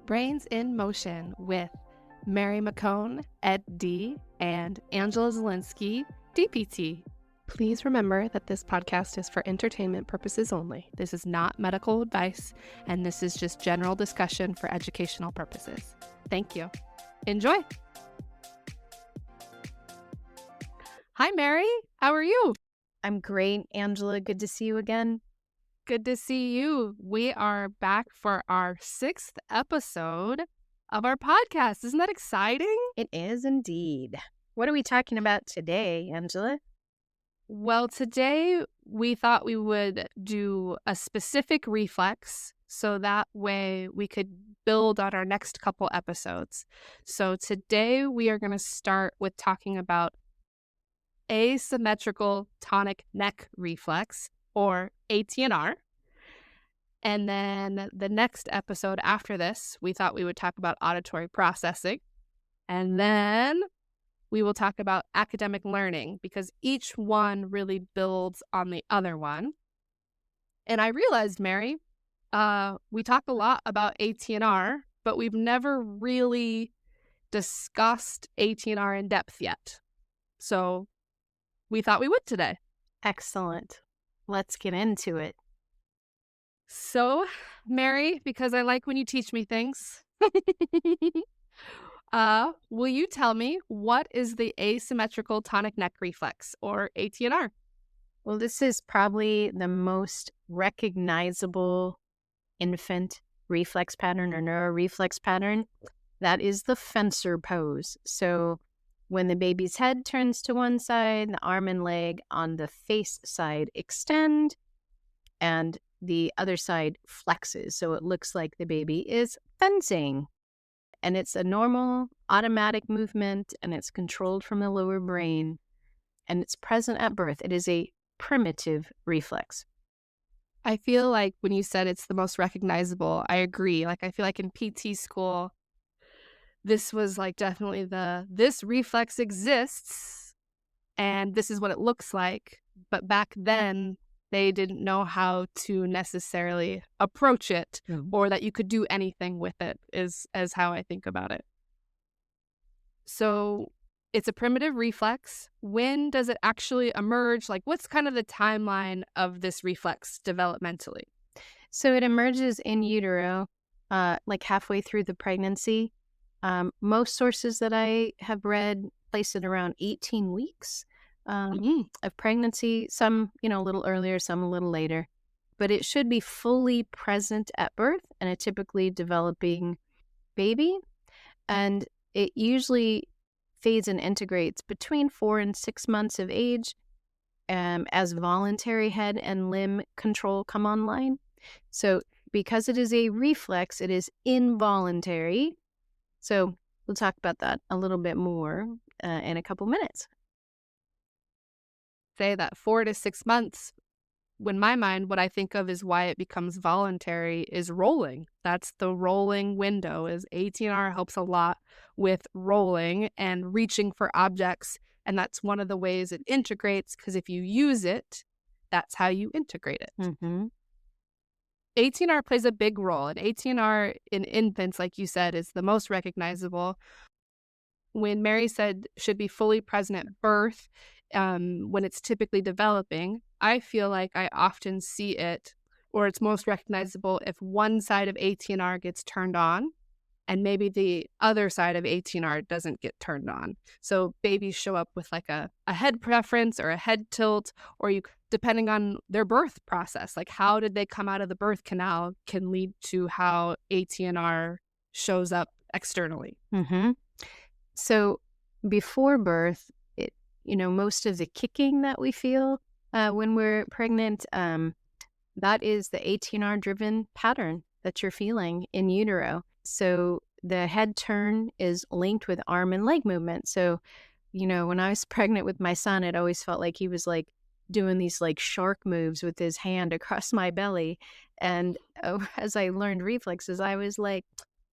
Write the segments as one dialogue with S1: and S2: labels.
S1: Brains in Motion with Mary McCone, Ed D, and Angela Zielinski, DPT. Please remember that this podcast is for entertainment purposes only. This is not medical advice, and this is just general discussion for educational purposes. Thank you. Enjoy. Hi, Mary. How are you?
S2: I'm great, Angela. Good to see you again.
S1: Good to see you. We are back for our 6th episode of our podcast. Isn't that exciting?
S2: It is indeed. What are we talking about today, Angela?
S1: Well, today we thought we would do a specific reflex so that way we could build on our next couple episodes. So today we are going to start with talking about asymmetrical tonic neck reflex, or ATNR. And then the next episode after this, we thought we would talk about auditory processing. And then we will talk about academic learning, because each one really builds on the other one. And I realized, Mary, we talk a lot about ATNR, but we've never really discussed ATNR in depth yet. So we thought we would today.
S2: Excellent. Let's get into it.
S1: So, Mary, because I like when you teach me things, will you tell me what is the asymmetrical tonic neck reflex, or ATNR?
S2: Well, this is probably the most recognizable infant reflex pattern or neuroreflex pattern. That is the fencer pose. So when the baby's head turns to one side, the arm and leg on the face side extend, and the other side flexes. So it looks like the baby is fencing. And it's a normal automatic movement, and it's controlled from the lower brain, and it's present at birth. It is a primitive reflex.
S1: I feel like when you said it's the most recognizable, I agree. Like, I feel like in PT school, this was like definitely this reflex exists and this is what it looks like. But back then, they didn't know how to necessarily approach it or that you could do anything with it, is as how I think about it. So it's a primitive reflex. When does it actually emerge? Like, what's kind of the timeline of this reflex developmentally?
S2: So it emerges in utero, like halfway through the pregnancy. Most sources that I have read place it around 18 weeks of pregnancy, some, a little earlier, some a little later. But it should be fully present at birth in a typically developing baby. And it usually fades and integrates between 4 and 6 months of age as voluntary head and limb control come online. So because it is a reflex, it is involuntary. So we'll talk about that a little bit more in a couple minutes.
S1: Say that 4 to 6 months, in my mind, what I think of is why it becomes voluntary is rolling. That's the rolling window. Is ATNR helps a lot with rolling and reaching for objects. And that's one of the ways it integrates, because if you use it, that's how you integrate it.
S2: Mm-hmm.
S1: ATNR plays a big role, and ATNR in infants, like you said, is the most recognizable. When Mary said should be fully present at birth, when it's typically developing, I feel like I often see it, or it's most recognizable if one side of ATNR gets turned on and maybe the other side of ATNR doesn't get turned on. So babies show up with like a head preference or a head tilt, or depending on their birth process, like how did they come out of the birth canal can lead to how ATNR shows up externally.
S2: Mm-hmm. So before birth, most of the kicking that we feel when we're pregnant, that is the ATNR-driven pattern that you're feeling in utero. So the head turn is linked with arm and leg movement. So, when I was pregnant with my son, it always felt like he was like doing these like shark moves with his hand across my belly. And as I learned reflexes, I was like,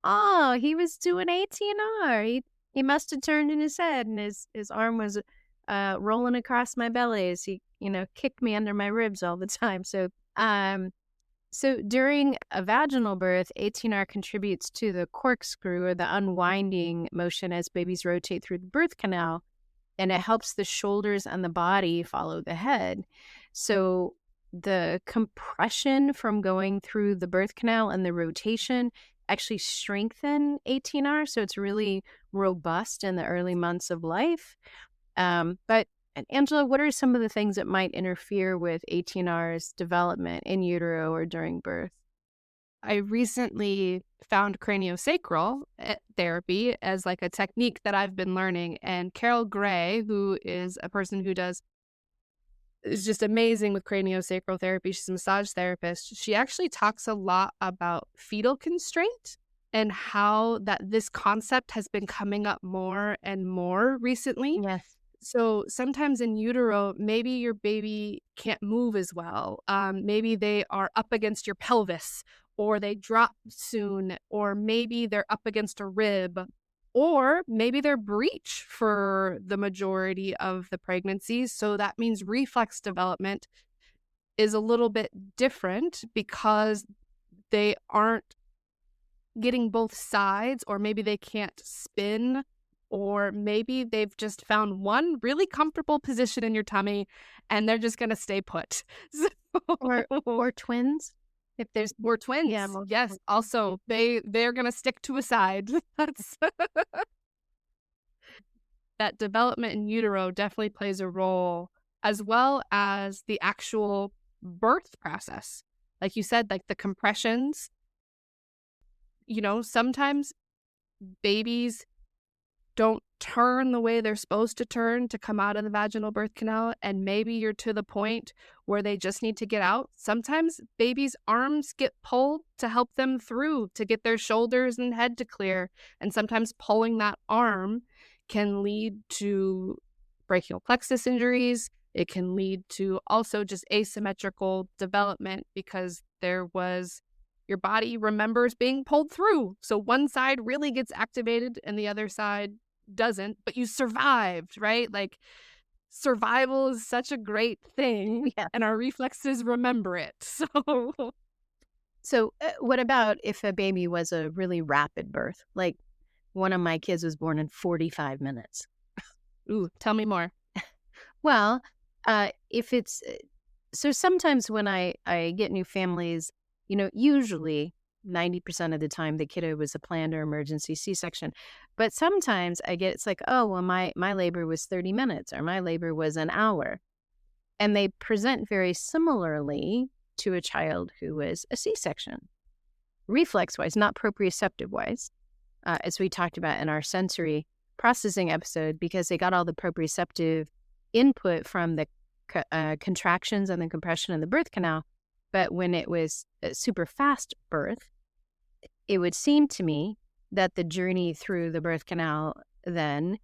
S2: oh, he was doing ATNR. He must have turned in his head, and his arm was rolling across my belly as he, kicked me under my ribs all the time. So So during a vaginal birth, ATNR contributes to the corkscrew or the unwinding motion as babies rotate through the birth canal, and it helps the shoulders and the body follow the head. So the compression from going through the birth canal and the rotation actually strengthen ATNR. So it's really robust in the early months of life. But and Angela, what are some of the things that might interfere with ATNR's development in utero or during birth?
S1: I recently found craniosacral therapy as like a technique that I've been learning. And Carol Gray, who is a person who is just amazing with craniosacral therapy. She's a massage therapist. She actually talks a lot about fetal constraint and how that this concept has been coming up more and more recently.
S2: Yes.
S1: So sometimes in utero, maybe your baby can't move as well. Maybe they are up against your pelvis, or they drop soon, or maybe they're up against a rib, or maybe they're breech for the majority of the pregnancies. So that means reflex development is a little bit different because they aren't getting both sides, or maybe they can't spin, or maybe they've just found one really comfortable position in your tummy and they're just going to stay put.
S2: Or
S1: So,
S2: or twins, if there's
S1: or
S2: yeah,
S1: twins. Yes,
S2: multiple.
S1: also they're going to stick to a side. That's that development in utero definitely plays a role, as well as the actual birth process. Like you said, like the compressions, sometimes babies don't turn the way they're supposed to turn to come out of the vaginal birth canal, and maybe you're to the point where they just need to get out. Sometimes babies' arms get pulled to help them through, to get their shoulders and head to clear, and sometimes pulling that arm can lead to brachial plexus injuries. It can lead to also just asymmetrical development because your body remembers being pulled through. So one side really gets activated and the other side doesn't, but you survived, right? Like survival is such a great thing
S2: Yeah.
S1: and our reflexes remember it. So,
S2: So, what about if a baby was a really rapid birth? Like one of my kids was born in 45 minutes.
S1: ooh, tell me more.
S2: Well, if it's so sometimes when I get new families, usually 90% of the time the kiddo was a planned or emergency C-section. But sometimes it's like, oh, well, my labor was 30 minutes or my labor was an hour. And they present very similarly to a child who was a C-section, reflex-wise, not proprioceptive-wise, as we talked about in our sensory processing episode, because they got all the proprioceptive input from the contractions and the compression in the birth canal. But when it was a super fast birth, it would seem to me that the journey through the birth canal, then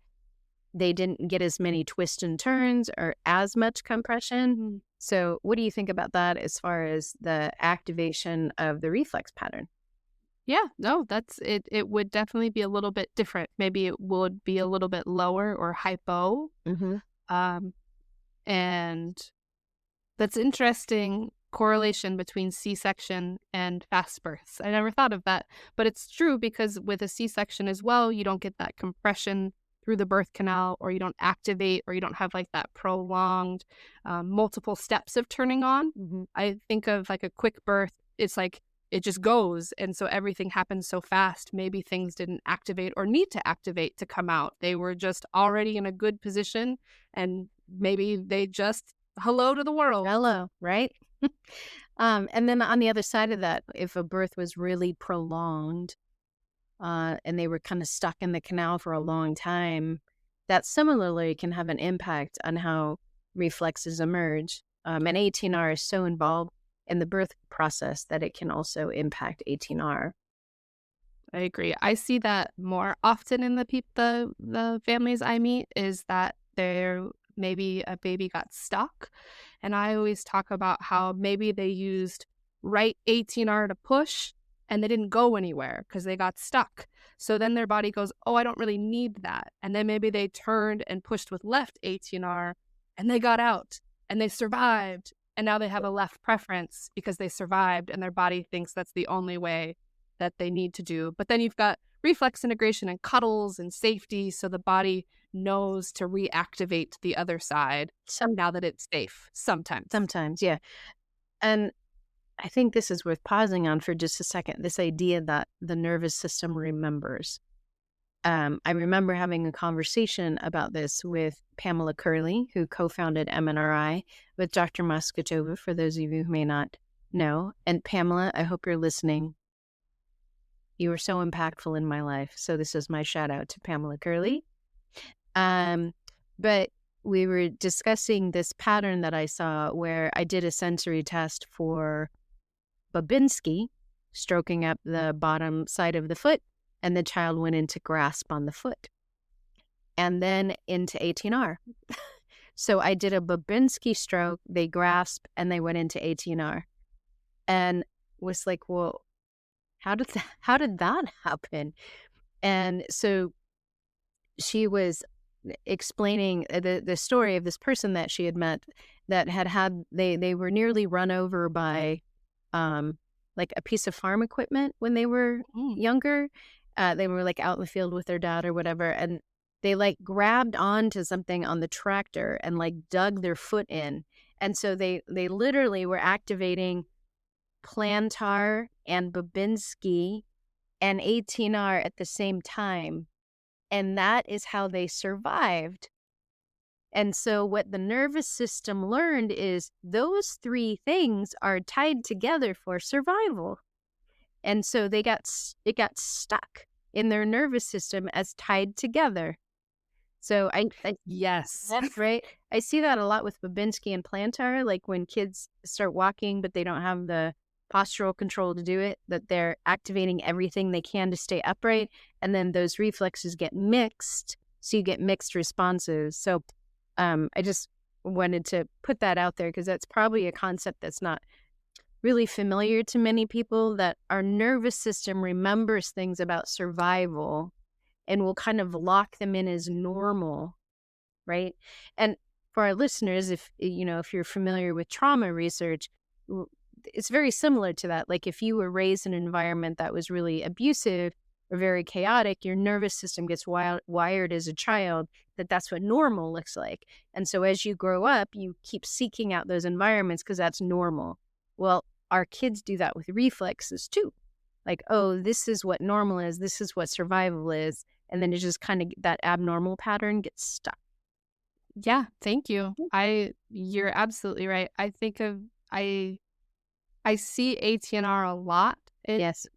S2: they didn't get as many twists and turns or as much compression.
S1: Mm.
S2: So what do you think about that as far as the activation of the reflex pattern?
S1: Yeah, no, that's it. It would definitely be a little bit different. Maybe it would be a little bit lower or hypo.
S2: Mm-hmm.
S1: Um, and that's interesting correlation between C-section and fast births. I never thought of that, but it's true because with a C-section as well, you don't get that compression through the birth canal, or you don't activate, or you don't have like that prolonged multiple steps of turning on.
S2: Mm-hmm.
S1: I think of like a quick birth, it's like it just goes. And so everything happens so fast. Maybe things didn't activate or need to activate to come out. They were just already in a good position, and maybe they just hello to the world.
S2: Hello, right? And then on the other side of that, if a birth was really prolonged and they were kind of stuck in the canal for a long time, that similarly can have an impact on how reflexes emerge. And ATNR is so involved in the birth process that it can also impact ATNR.
S1: I agree. I see that more often in the families I meet, is that there maybe a baby got stuck, and I always talk about how maybe they used right ATNR to push and they didn't go anywhere because they got stuck. So then their body goes, "Oh, I don't really need that." And then maybe they turned and pushed with left ATNR and they got out and they survived. and now they have a left preference because they survived and their body thinks that's the only way that they need to do. But then you've got reflex integration and cuddles and safety, so the body knows to reactivate the other side
S2: Some
S1: now that it's safe sometimes.
S2: sometimes, yeah. And I think this is worth pausing on for just a second, this idea that the nervous system remembers. I remember having a conversation about this with Pamela Curley, who co-founded MNRI, with Dr. Moskotova, for those of you who may not know. And Pamela, I hope you're listening. You were so impactful in my life. So this is my shout out to Pamela Curley. But we were discussing this pattern that I saw where I did a sensory test for Babinski, stroking up the bottom side of the foot, and the child went into grasp on the foot and then into ATNR. So I did a Babinski stroke, they grasp, and they went into ATNR. And was like, well, how did that happen? And so she was explaining the story of this person that she had met that had they were nearly run over by like a piece of farm equipment when they were younger. They were like out in the field with their dad or whatever, and they like grabbed onto something on the tractor and like dug their foot in, and so they literally were activating plantar and Babinski and ATNR at the same time. And that is how they survived. And so what the nervous system learned is those three things are tied together for survival. And so it got stuck in their nervous system as tied together. So
S1: Yes.
S2: that's right. I see that a lot with Babinski and plantar, like when kids start walking, but they don't have the postural control to do it, that they're activating everything they can to stay upright. And then those reflexes get mixed. So you get mixed responses. So I just wanted to put that out there because that's probably a concept that's not really familiar to many people, that our nervous system remembers things about survival and will kind of lock them in as normal, right? And for our listeners, if you're familiar with trauma research, it's very similar to that. Like if you were raised in an environment that was really abusive or very chaotic, your nervous system gets wired as a child that's what normal looks like. And so as you grow up, you keep seeking out those environments because that's normal. Well, our kids do that with reflexes too. Like, oh, this is what normal is. This is what survival is. And then it just kind of, that abnormal pattern gets stuck.
S1: Yeah, thank you. You're absolutely right. I see ATNR a lot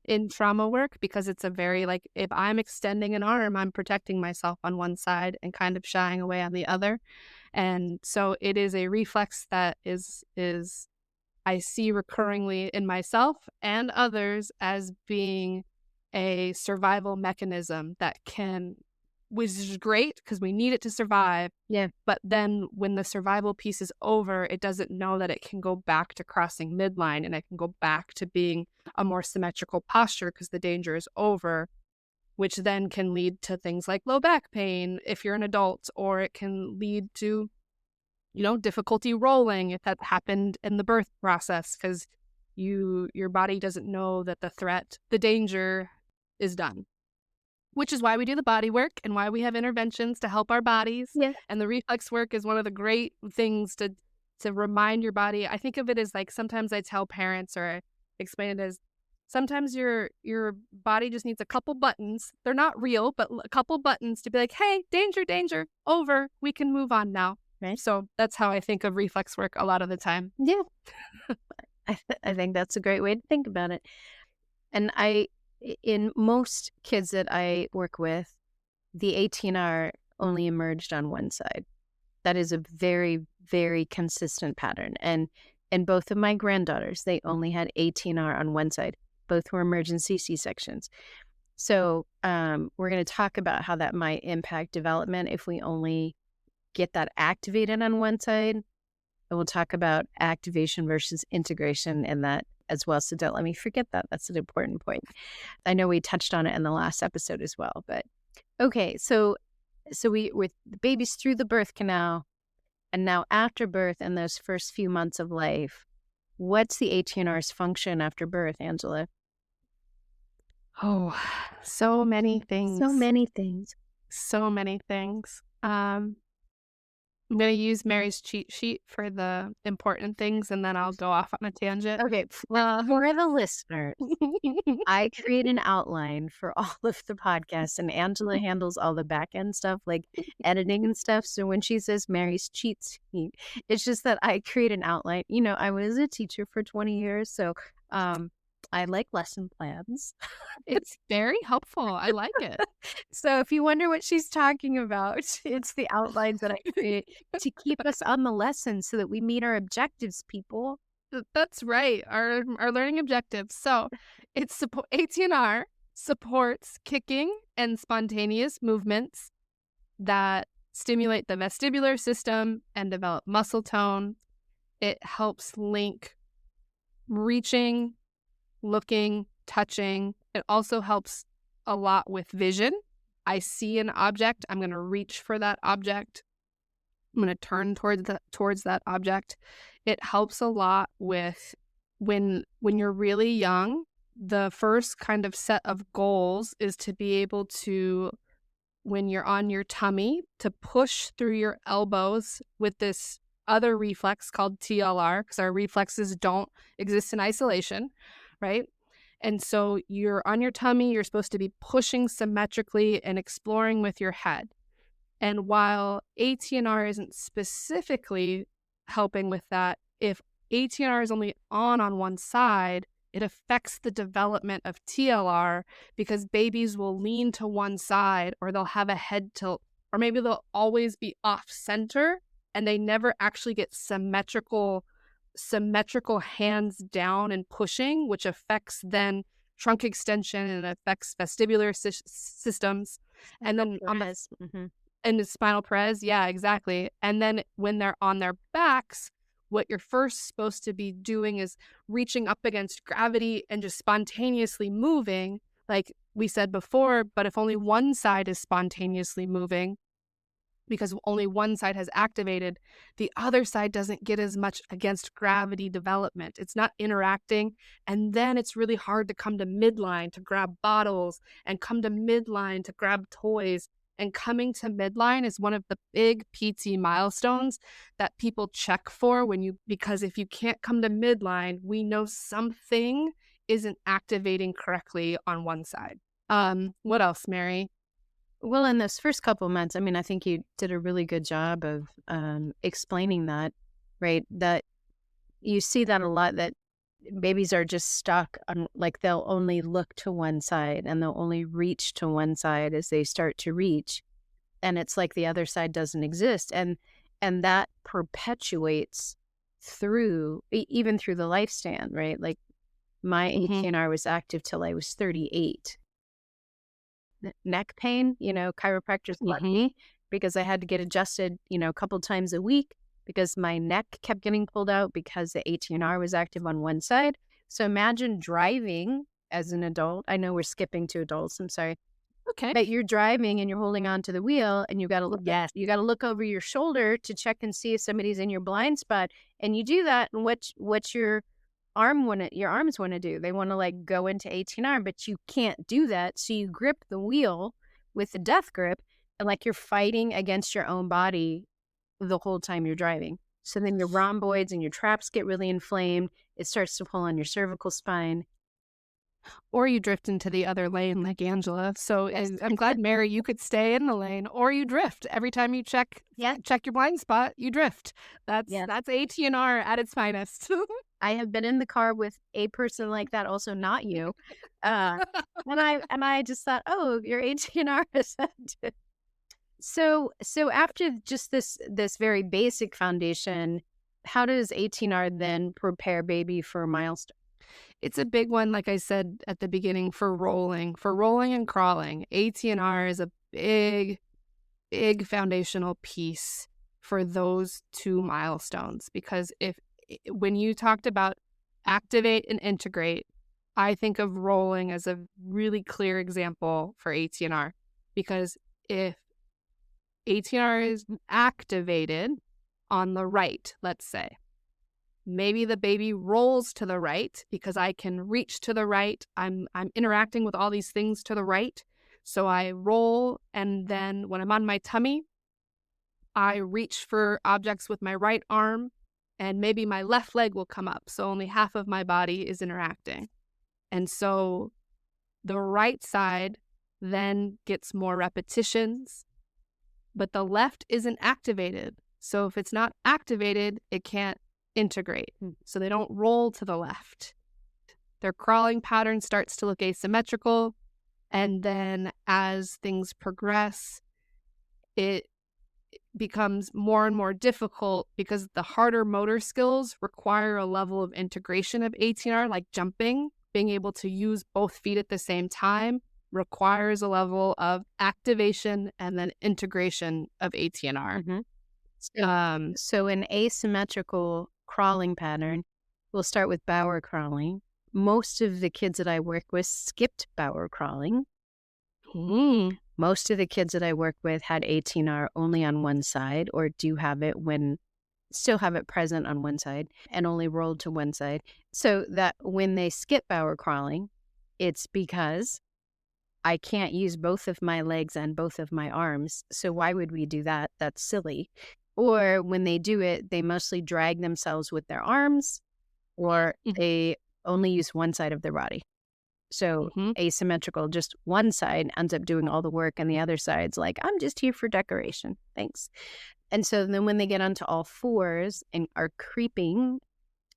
S1: in trauma work because it's a very, like, if I'm extending an arm, I'm protecting myself on one side and kind of shying away on the other. And so it is a reflex that is I see recurringly in myself and others as being a survival mechanism which is great because we need it to survive.
S2: Yeah.
S1: But then when the survival piece is over, it doesn't know that it can go back to crossing midline and it can go back to being a more symmetrical posture because the danger is over, which then can lead to things like low back pain if you're an adult, or it can lead to, difficulty rolling if that happened in the birth process because your body doesn't know that the danger is done. Which is why we do the body work and why we have interventions to help our bodies.
S2: Yeah.
S1: And the reflex work is one of the great things to remind your body. I think of it as like sometimes I tell parents or I explain it as sometimes your body just needs a couple buttons. They're not real, but a couple buttons to be like, hey, danger, danger, over. We can move on now.
S2: Right.
S1: So that's how I think of reflex work a lot of the time.
S2: Yeah. I think that's a great way to think about it. And in most kids that I work with, the ATNR only emerged on one side. That is a very, very consistent pattern. And both of my granddaughters, they only had ATNR on one side. Both were emergency C-sections. So we're going to talk about how that might impact development if we only get that activated on one side. And we'll talk about activation versus integration in that as well. So don't let me forget that. That's an important point. I know we touched on it in the last episode as well, but okay. So we, with the babies through the birth canal, And now after birth and those first few months of life, what's the ATNR's function after birth, Angela?
S1: Oh, so many
S2: So
S1: things.
S2: many things.
S1: So many things. I'm gonna use Mary's cheat sheet for the important things, and then I'll go off on a tangent.
S2: Okay,
S1: Uh,
S2: for the listeners, I create an outline for all of the podcasts, and Angela handles all the back end stuff, like editing and stuff. So when she says Mary's cheat sheet, it's just that I create an outline. You know, I was a teacher for 20 years, so I like lesson plans.
S1: it's very helpful. I like it.
S2: So if you wonder what she's talking about, it's the outlines that I create to keep us on the lesson so that we meet our objectives, people.
S1: That's right. Our learning objectives. So, ATNR supports kicking and spontaneous movements that stimulate the vestibular system and develop muscle tone. It helps link reaching, looking, touching. It also helps a lot with vision. I see an object, I'm going to reach for that object. I'm going to turn towards that object. It helps a lot with when you're really young, the first kind of set of goals is to be able to, when you're on your tummy, to push through your elbows with this other reflex called TLR, because our reflexes don't exist in isolation, right? And so you're on your tummy, you're supposed to be pushing symmetrically and exploring with your head. And while ATNR isn't specifically helping with that, if ATNR is only on one side, it affects the development of TLR because babies will lean to one side or they'll have a head tilt or maybe they'll always be off center and they never actually get symmetrical hands down and pushing, which affects then trunk extension and affects vestibular systems. And then on the and the spinal parez, yeah, exactly. And then when they're on their backs, what you're first supposed to be doing is reaching up against gravity and just spontaneously moving, like we said before, but if only one side is spontaneously moving, because only one side has activated, the other side doesn't get as much against gravity development. It's not interacting. And then it's really hard to come to midline to grab bottles and come to midline to grab toys. And coming to midline is one of the big PT milestones that people check for because if you can't come to midline, we know something isn't activating correctly on one side. What else, Mary?
S2: Well, in those first couple months, I mean, I think you did a really good job of explaining that, right? That you see that a lot, that babies are just stuck on, like, they'll only look to one side and they'll only reach to one side as they start to reach. And it's like the other side doesn't exist. And that perpetuates through, even through the lifespan, right? Like my ATNR was active till I was 38. Neck pain, chiropractors loved me because I had to get adjusted, a couple times a week because my neck kept getting pulled out because the ATNR was active on one side. So imagine driving as an adult. I know we're skipping to adults. I'm sorry.
S1: Okay.
S2: But you're driving and you're holding on to the wheel and you got to look.
S1: Yes.
S2: You got to look over your shoulder to check and see if somebody's in your blind spot. And you do that, and what's your arms want to do? They want to like go into ATNR, but you can't do that. So you grip the wheel with the death grip and like you're fighting against your own body the whole time you're driving. So then your rhomboids and your traps get really inflamed. It starts to pull on your cervical spine.
S1: Or you drift into the other lane like Angela. So I'm glad, Mary, you could stay in the lane, or you drift. Every time you check your blind spot, you drift. That's ATNR at its finest.
S2: I have been in the car with a person like that, also not you. And I just thought, oh, your ATNR is active. So after just this very basic foundation, how does ATNR then prepare baby for a milestone?
S1: It's a big one, like I said at the beginning, for rolling and crawling. ATNR is a big, big foundational piece for those two milestones, because when you talked about activate and integrate, I think of rolling as a really clear example for ATNR, because if ATNR is activated on the right, let's say. Maybe the baby rolls to the right because I can reach to the right. I'm interacting with all these things to the right. So I roll, and then when I'm on my tummy, I reach for objects with my right arm, and maybe my left leg will come up. So only half of my body is interacting. And so the right side then gets more repetitions, but the left isn't activated. So if it's not activated, it can't integrate. So they don't roll to the left. Their crawling pattern starts to look asymmetrical. And then as things progress, it becomes more and more difficult because the harder motor skills require a level of integration of ATNR, like jumping. Being able to use both feet at the same time requires a level of activation and then integration of ATNR.
S2: So an asymmetrical crawling pattern, we'll start with bower crawling. Most of the kids that I work with skipped bower crawling. Most of the kids that I work with had ATNR only on one side, or do have it still have it present on one side and only rolled to one side. So that when they skip bower crawling, it's because I can't use both of my legs and both of my arms. So why would we do that? That's silly. Or when they do it, they mostly drag themselves with their arms, or they only use one side of their body. So asymmetrical, just one side ends up doing all the work, and the other side's like, I'm just here for decoration. Thanks. And so then when they get onto all fours and are creeping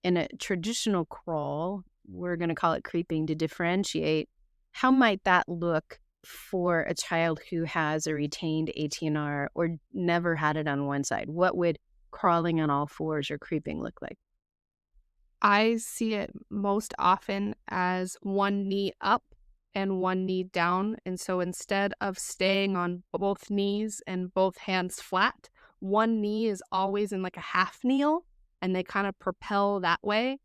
S2: in a traditional crawl, we're going to call it creeping to differentiate. How might that look for a child who has a retained ATNR or never had it on one side? What would crawling on all fours or creeping look like?
S1: I see it most often as one knee up and one knee down. And so instead of staying on both knees and both hands flat, one knee is always in like a half kneel, and they kind of propel that way.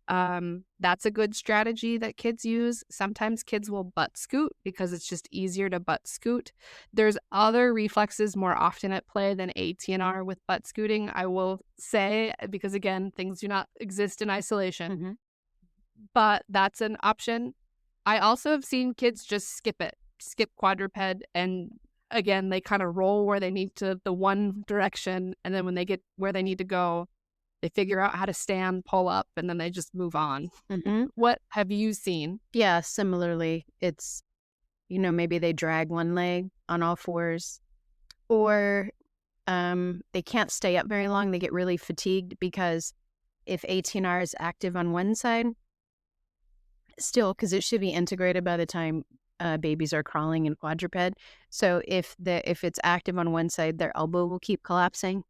S1: That's a good strategy that kids use. Sometimes kids will butt scoot because it's just easier to butt scoot. There's other reflexes more often at play than ATNR with butt scooting, I will say, because again, things do not exist in isolation. But that's an option. I also have seen kids just skip quadruped, and again, they kind of roll where they need to, the one direction, and then when they get where they need to go, they figure out how to stand, pull up, and then they just move on. What have you seen?
S2: Yeah, similarly, it's, maybe they drag one leg on all fours, or they can't stay up very long. They get really fatigued because if ATNR is active on one side, still, because it should be integrated by the time babies are crawling in quadruped. So if it's active on one side, their elbow will keep collapsing.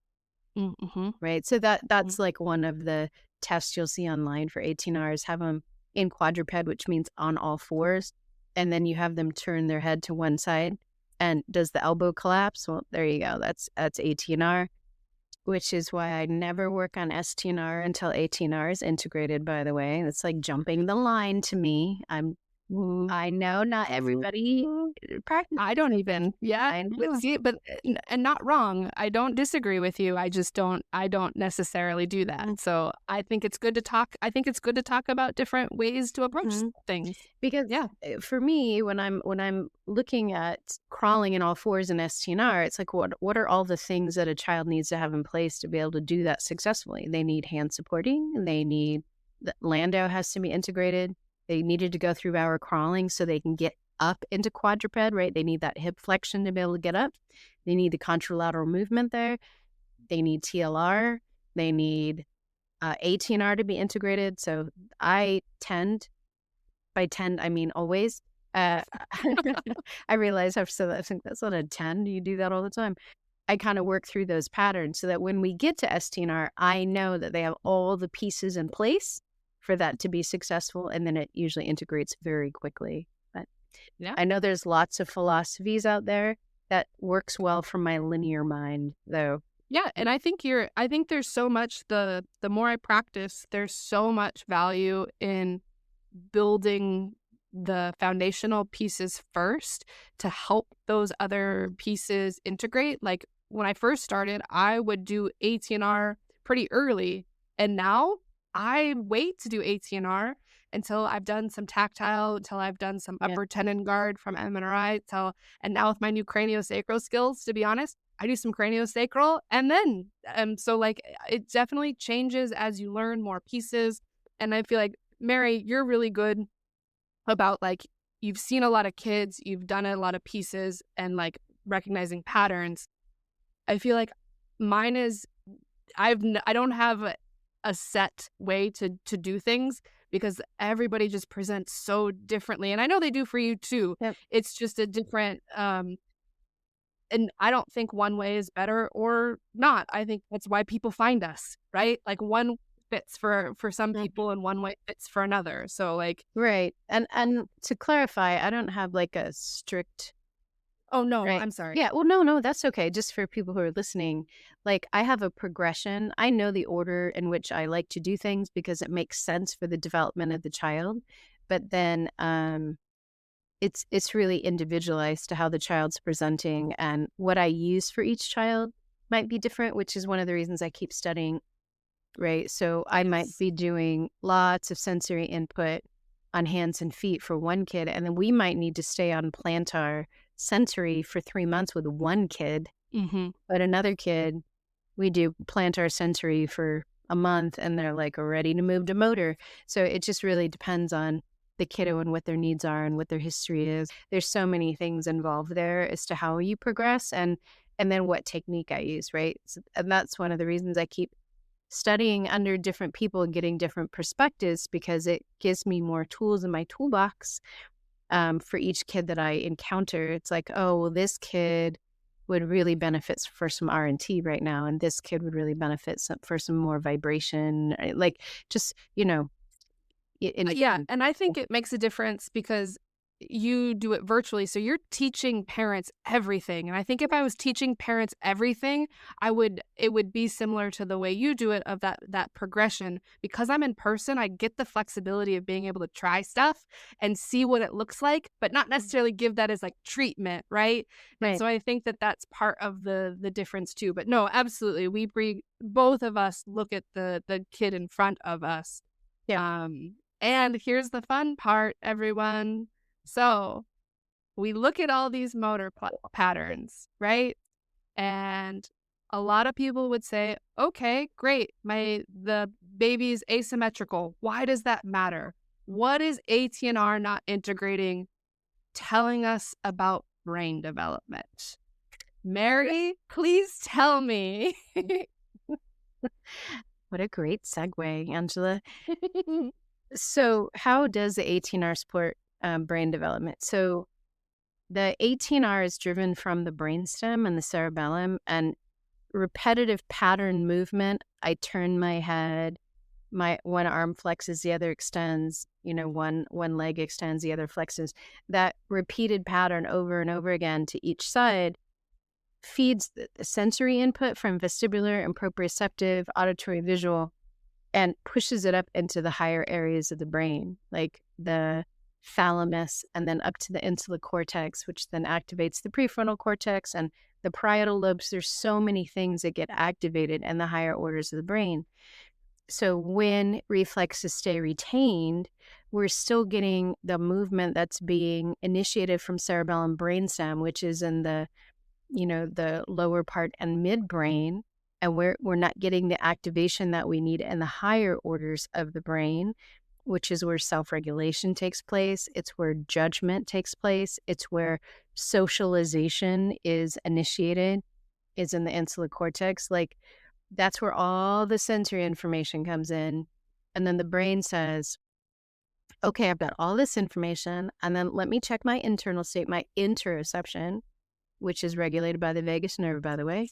S2: Right. So that's like one of the tests you'll see online for ATNRs. Have them in quadruped, which means on all fours, and then you have them turn their head to one side. And does the elbow collapse? Well, there you go. That's ATNR, which is why I never work on STNR until ATNR is integrated, by the way. It's like jumping the line to me. I know not everybody practice.
S1: I don't even. Yeah.
S2: I know.
S1: See, but and not wrong. I don't disagree with you. I don't necessarily do that. So I think it's good to talk. I think it's good to talk about different ways to approach things.
S2: Because for me, when I'm looking at crawling in all fours in STNR, it's like, what are all the things that a child needs to have in place to be able to do that successfully? They need hand supporting. The Landau has to be integrated. They needed to go through bower crawling so they can get up into quadruped, right? They need that hip flexion to be able to get up. They need the contralateral movement there. They need TLR. They need ATNR to be integrated. So I tend, by tend, I mean always. I realize I've said that. I think that's not a tend. You do that all the time. I kind of work through those patterns so that when we get to STNR, I know that they have all the pieces in place for that to be successful, and then it usually integrates very quickly. But I know there's lots of philosophies out there that works well for my linear mind, though.
S1: Yeah, and I think there's so much, the more I practice, there's so much value in building the foundational pieces first to help those other pieces integrate. Like when I first started, I would do ATNR pretty early. And now I wait to do ATNR until I've done some tactile, until I've done some
S2: Yeah.
S1: upper tendon guard from MRI, till, and now with my new craniosacral skills, to be honest, I do some craniosacral and then so like it definitely changes as you learn more pieces. And I feel like Mary, you're really good about like you've seen a lot of kids, you've done a lot of pieces and like recognizing patterns. I feel like mine is I don't have a set way to do things because everybody just presents so differently, and I know they do for you too.
S2: Yep.
S1: It's just a different and I don't think one way is better or not. I think that's why people find us, right? Like one fits for some
S2: Mhm.
S1: people and one way fits for another. So like,
S2: Right. And to clarify, I don't have like a strict
S1: oh no,
S2: right.
S1: I'm sorry.
S2: Yeah. Well, no, that's okay. Just for people who are listening, like I have a progression. I know the order in which I like to do things because it makes sense for the development of the child. But then it's really individualized to how the child's presenting, and what I use for each child might be different, which is one of the reasons I keep studying, right? So I might
S1: Yes.
S2: be doing lots of sensory input on hands and feet for one kid, and then we might need to stay on plantar sensory for 3 months with one kid,
S1: Mm-hmm.
S2: but another kid, we do plantar sensory for a month and they're like ready to move to motor. So it just really depends on the kiddo and what their needs are and what their history is. There's so many things involved there as to how you progress and then what technique I use, right? So, and that's one of the reasons I keep studying under different people and getting different perspectives because it gives me more tools in my toolbox for each kid that I encounter. It's like, oh, well, this kid would really benefit for some R&T right now, and this kid would really benefit for some more vibration, like just in
S1: Yeah, and I think it makes a difference because you do it virtually, so you're teaching parents everything, and I think if I was teaching parents everything, I would it would be similar to the way you do it of that progression. Because I'm in person, I get the flexibility of being able to try stuff and see what it looks like, but not necessarily give that as, like, treatment, right? And
S2: right,
S1: so I think that that's part of the difference too, but no, absolutely, both of us look at the kid in front of us,
S2: yeah,
S1: and here's the fun part, everyone. So we look at all these motor patterns, right? And a lot of people would say, okay, great. The baby's asymmetrical. Why does that matter? What is ATNR not integrating telling us about brain development? Mary, please tell me.
S2: what a great segue, Angela. So how does the 18R support brain development? So the 18R is driven from the brainstem and the cerebellum, and repetitive pattern movement. I turn my head, my one arm flexes, the other extends, one leg extends, the other flexes. That repeated pattern over and over again to each side feeds the sensory input from vestibular and proprioceptive, auditory, visual, and pushes it up into the higher areas of the brain, like the thalamus, and then up to the insular cortex, which then activates the prefrontal cortex and the parietal lobes. There's so many things that get activated in the higher orders of the brain. So when reflexes stay retained, we're still getting the movement that's being initiated from cerebellum brainstem, which is in the lower part and midbrain, and we're not getting the activation that we need in the higher orders of the brain, which is where self-regulation takes place. It's where judgment takes place. It's where socialization is initiated, is in the insular cortex. Like that's where all the sensory information comes in. And then the brain says, okay, I've got all this information. And then let me check my internal state, my interoception, which is regulated by the vagus nerve, by the way.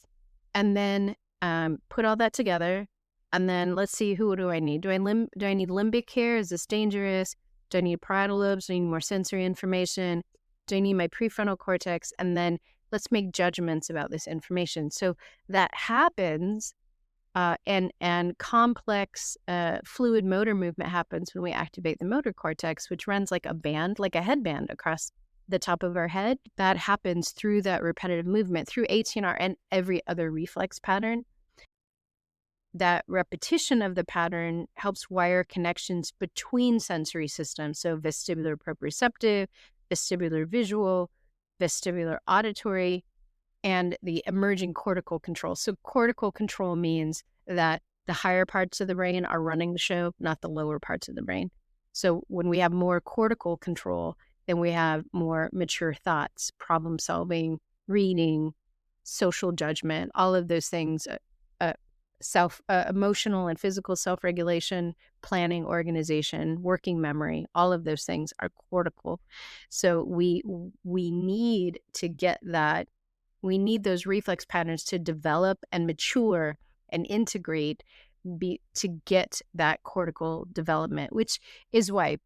S2: And then put all that together. And then let's see, who do I need? Do I need limbic here? Is this dangerous? Do I need parietal lobes? Do I need more sensory information? Do I need my prefrontal cortex? And then let's make judgments about this information. So that happens, and complex fluid motor movement happens when we activate the motor cortex, which runs like a band, like a headband across the top of our head, that happens through that repetitive movement, through ATNR and every other reflex pattern. That repetition of the pattern helps wire connections between sensory systems. So vestibular proprioceptive, vestibular visual, vestibular auditory, and the emerging cortical control. So cortical control means that the higher parts of the brain are running the show, not the lower parts of the brain. So when we have more cortical control, then we have more mature thoughts, problem solving, reading, social judgment, all of those things, emotional and physical self-regulation, planning, organization, working memory, all of those things are cortical. So we need to get that. We need those reflex patterns to develop and mature and integrate to get that cortical development, which is why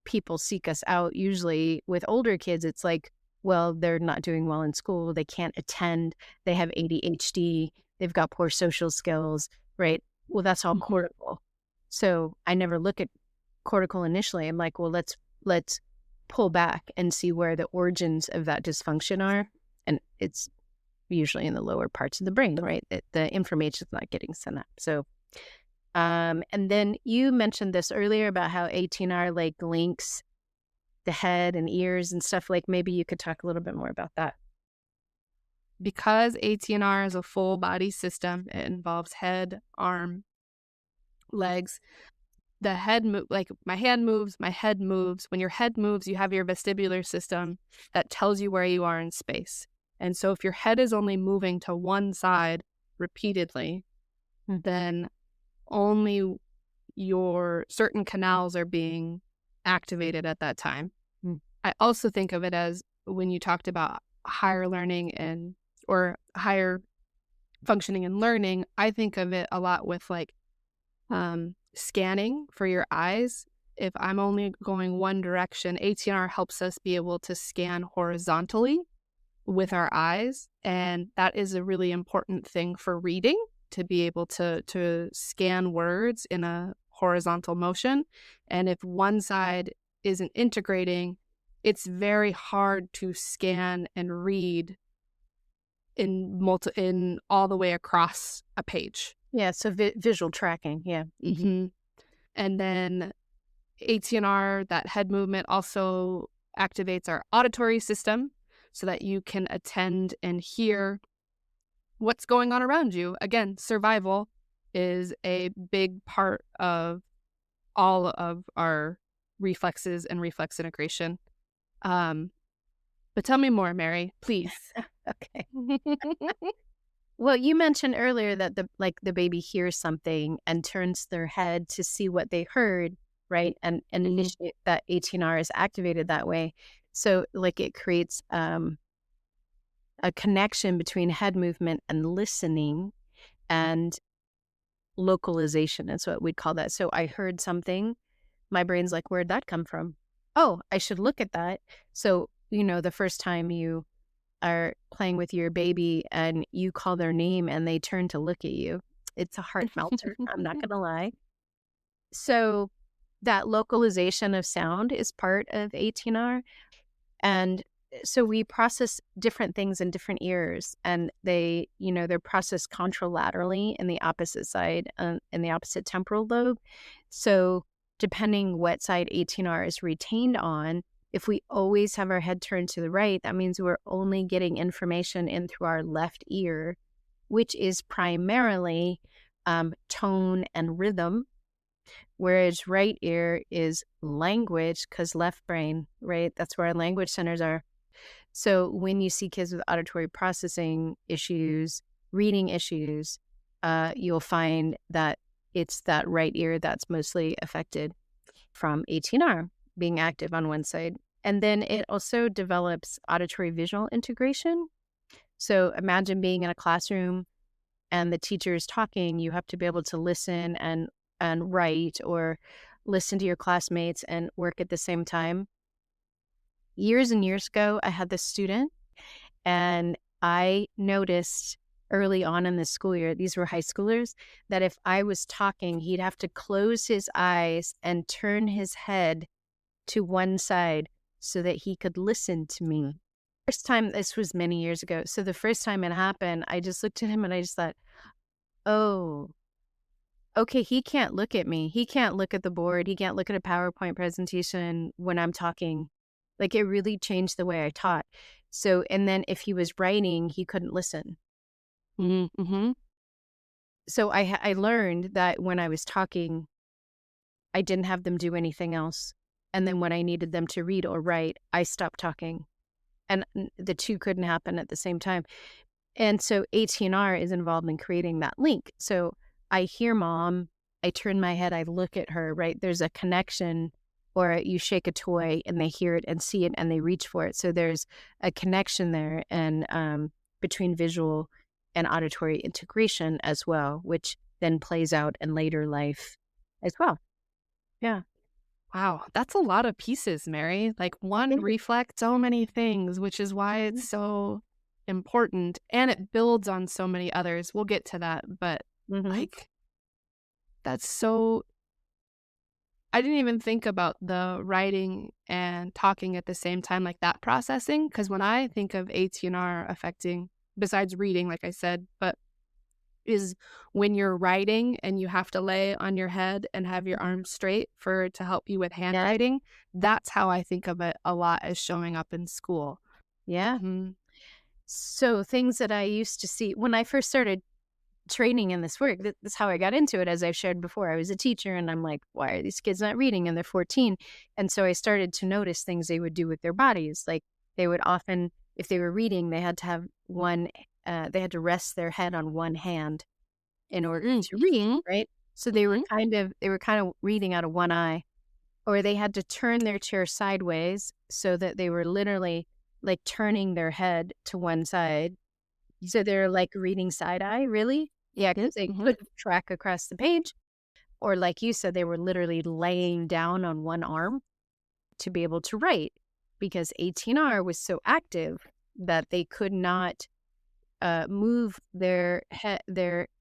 S2: people seek us out. Usually with older kids, it's like, well, they're not doing well in school. They can't attend. They have ADHD. They've got poor social skills, right? Well, that's all cortical. So I never look at cortical initially. I'm like, well, let's pull back and see where the origins of that dysfunction are. And it's usually in the lower parts of the brain, right? The information is not getting sent up. So, and then you mentioned this earlier about how ATNR like links the head and ears and stuff. Like maybe you could talk a little bit more about that.
S1: Because ATNR is a full body system, it involves head, arm, legs. The head like my hand moves, my head moves. When your head moves, you have your vestibular system that tells you where you are in space. And so if your head is only moving to one side repeatedly, then only your certain canals are being activated at that time. I also think of it as when you talked about higher learning or higher functioning and learning, I think of it a lot with like scanning for your eyes. If I'm only going one direction, ATNR helps us be able to scan horizontally with our eyes. And that is a really important thing for reading, to be able to scan words in a horizontal motion. And if one side isn't integrating, it's very hard to scan and read in all the way across a page.
S2: Yeah, so visual tracking, yeah.
S1: Mm-hmm. And then ATNR, that head movement, also activates our auditory system so that you can attend and hear what's going on around you. Again, survival is a big part of all of our reflexes and reflex integration. But tell me more, Mary, please.
S2: Okay. Well, you mentioned earlier that the baby hears something and turns their head to see what they heard, right? And initiate that ATNR is activated that way. So like it creates a connection between head movement and listening and localization is what we'd call that. So I heard something, my brain's like, where'd that come from? Oh, I should look at that. So, the first time you are playing with your baby and you call their name and they turn to look at you, it's a heart melter. I'm not going to lie. So that localization of sound is part of ATNR. And so we process different things in different ears, and they're processed contralaterally in the opposite side, in the opposite temporal lobe. So depending what side ATNR is retained on, if we always have our head turned to the right, that means we're only getting information in through our left ear, which is primarily tone and rhythm, whereas right ear is language, because left brain, right? That's where our language centers are. So when you see kids with auditory processing issues, reading issues, you'll find that it's that right ear that's mostly affected from ATNR being active on one side. And then it also develops auditory visual integration. So imagine being in a classroom and the teacher is talking, you have to be able to listen and write, or listen to your classmates and work at the same time. Years and years ago, I had this student, and I noticed early on in the school year, these were high schoolers, that if I was talking, he'd have to close his eyes and turn his head to one side so that he could listen to me. First time, this was many years ago. So the first time it happened, I just looked at him and I just thought, oh, okay, he can't look at me. He can't look at the board. He can't look at a PowerPoint presentation when I'm talking. Like, it really changed the way I taught. So, and then if he was writing, he couldn't listen.
S1: Mm-hmm.
S2: So I learned that when I was talking, I didn't have them do anything else. And then when I needed them to read or write, I stopped talking. And the two couldn't happen at the same time. And so ATNR is involved in creating that link. So I hear mom, I turn my head, I look at her, right? There's a connection, or you shake a toy and they hear it and see it and they reach for it. So there's a connection there, and between visual and auditory integration as well, which then plays out in later life as well. Yeah.
S1: Wow, that's a lot of pieces, Mary. Like one reflect so many things, which is why it's so important and it builds on so many others. We'll get to that, but
S2: Mm-hmm.
S1: like that's so I didn't even think about the writing and talking at the same time, like that processing. Because when I think of ATNR affecting, besides reading, like I said, but is when you're writing and you have to lay on your head and have your arms straight for to help you with
S2: Yeah.
S1: handwriting. That's how I think of it a lot as showing up in school.
S2: Yeah.
S1: Mhm.
S2: So things that I used to see when I first started training in this work, that's how I got into it. As I've shared before, I was a teacher and I'm like, why are these kids not reading? And they're 14. And so I started to notice things they would do with their bodies. Like, they would often, if they were reading, they had to have they had to rest their head on one hand in order
S1: Mm,
S2: to read,
S1: mhm,
S2: right? So
S1: mhm.
S2: they were kind of reading out of one eye, or they had to turn their chair sideways so that they were literally like turning their head to one side. So they're like reading side eye, really? Yeah, because they
S1: Mhm.
S2: couldn't track across the page. Or like you said, they were literally laying down on one arm to be able to write, because ATNR was so active that they could not move their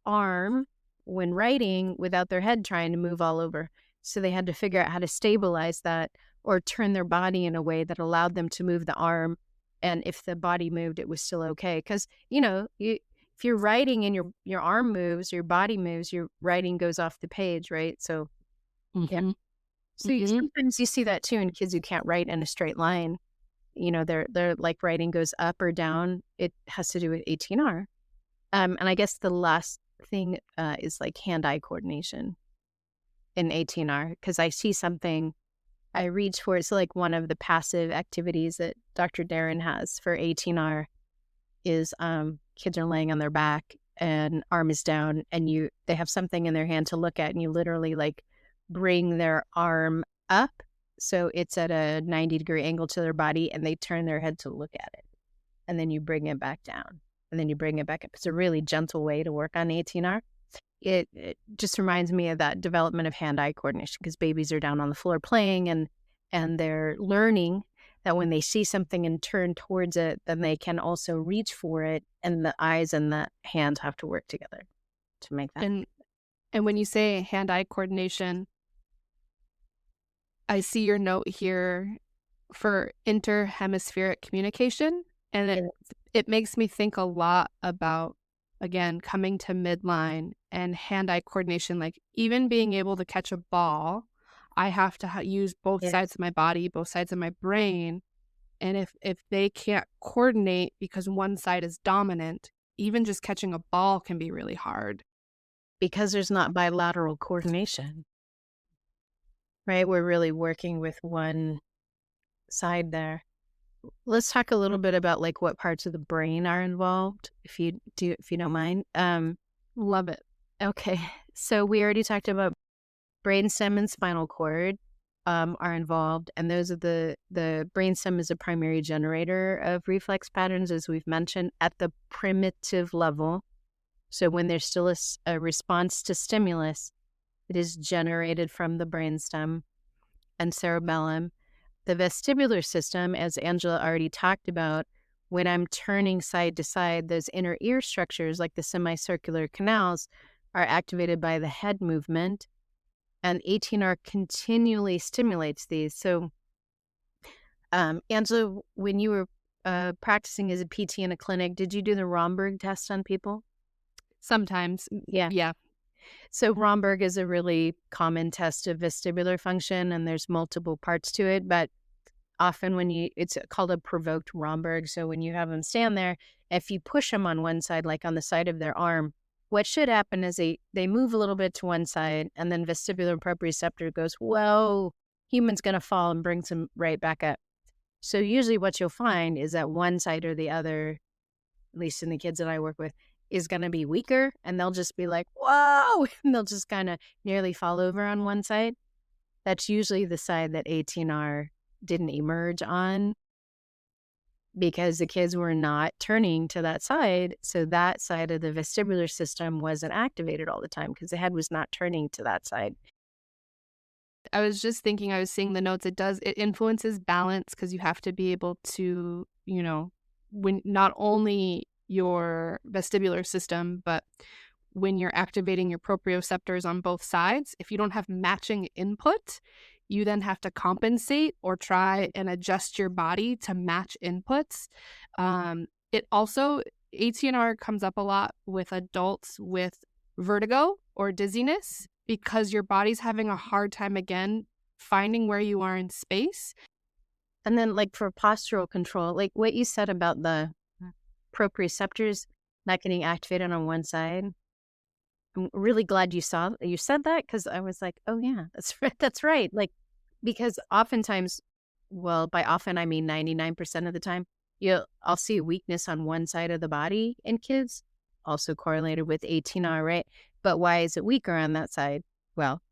S2: arm when writing without their head trying to move all over. So they had to figure out how to stabilize that, or turn their body in a way that allowed them to move the arm. And if the body moved, it was still okay. Because if you're writing and your arm moves, your body moves, your writing goes off the page, right? So yeah.
S1: Mhm.
S2: So
S1: Mhm.
S2: sometimes you see that too in kids who can't write in a straight line. Their like writing goes up or down. It has to do with ATNR. And I guess the last thing is like hand-eye coordination in ATNR, because I see something, I reach for it. So like one of the passive activities that Dr. Darren has for ATNR is kids are laying on their back and arm is down, and they have something in their hand to look at, and you literally like bring their arm up so it's at a 90-degree angle to their body, and they turn their head to look at it, and then you bring it back down, and then you bring it back up. It's a really gentle way to work on ATNR. It just reminds me of that development of hand-eye coordination, because babies are down on the floor playing, and they're learning that when they see something and turn towards it, then they can also reach for it, and the eyes and the hands have to work together to make that.
S1: And when you say hand-eye coordination, I see your note here for interhemispheric communication, and
S2: Yeah.
S1: it makes me think a lot about, again, coming to midline and hand-eye coordination, like, even being able to catch a ball, I have to use both sides
S2: Yes,
S1: of my body, both sides of my brain, and if they can't coordinate because one side is dominant, even just catching a ball can be really hard.
S2: because there's not bilateral coordination, right? We're really working with one side there. Let's talk a little bit about like what parts of the brain are involved, if you don't mind.
S1: Love it.
S2: Okay. So we already talked about brainstem and spinal cord are involved, and those are the brainstem is a primary generator of reflex patterns, as we've mentioned, at the primitive level. So when there's still a response to stimulus, it is generated from the brainstem and cerebellum. The vestibular system, as Angela already talked about, when I'm turning side to side, those inner ear structures, like the semicircular canals, are activated by the head movement, and ATNR continually stimulates these. So And so when you were practicing as a PT in a clinic, did you do the Romberg test on people?
S1: Sometimes,
S2: Yeah.
S1: yeah.
S2: So Romberg is a really common test of vestibular function, and there's multiple parts to it. But often when it's called a provoked Romberg. So when you have them stand there, if you push them on one side, like on the side of their arm, what should happen is they move a little bit to one side, and then vestibular proprioceptor goes, whoa, human's going to fall, and brings them right back up. So usually what you'll find is that one side or the other, at least in the kids that I work with, is going to be weaker, and they'll just be like, whoa, and they'll just kind of nearly fall over on one side. That's usually the side that ATNR didn't emerge on because the kids were not turning to that side. So that side of the vestibular system wasn't activated all the time because the head was not turning to that side.
S1: I was just thinking, I was seeing the notes, it influences balance because you have to be able to, when not only your vestibular system, but when you're activating your proprioceptors on both sides, if you don't have matching input, you then have to compensate or try and adjust your body to match inputs. It also, ATNR comes up a lot with adults with vertigo or dizziness because your body's having a hard time again finding where you are in space.
S2: And then, like for postural control, like what you said about the proprioceptors not getting activated on one side. I'm really glad you said that because I was like, oh yeah, that's right, that's right. Like because oftentimes, well, by often I mean 99% of the time, I'll see a weakness on one side of the body in kids, also correlated with 18R, right? But why is it weaker on that side? Well,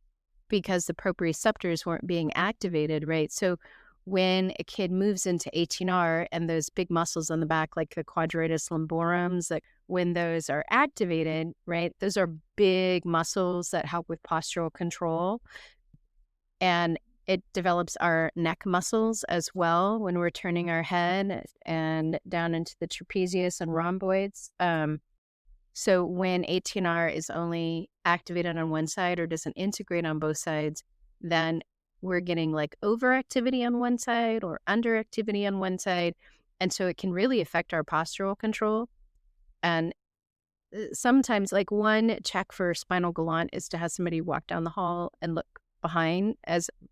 S2: because the proprioceptors weren't being activated, right? So when a kid moves into 18R and those big muscles on the back, like the quadratus lumborums, like when those are activated, right, those are big muscles that help with postural control. And it develops our neck muscles as well when we're turning our head and down into the trapezius and rhomboids. So when ATNR is only activated on one side or doesn't integrate on both sides, then we're getting like overactivity on one side or underactivity on one side. And so it can really affect our postural control. And sometimes like one check for spinal galant is to have somebody walk down the hall and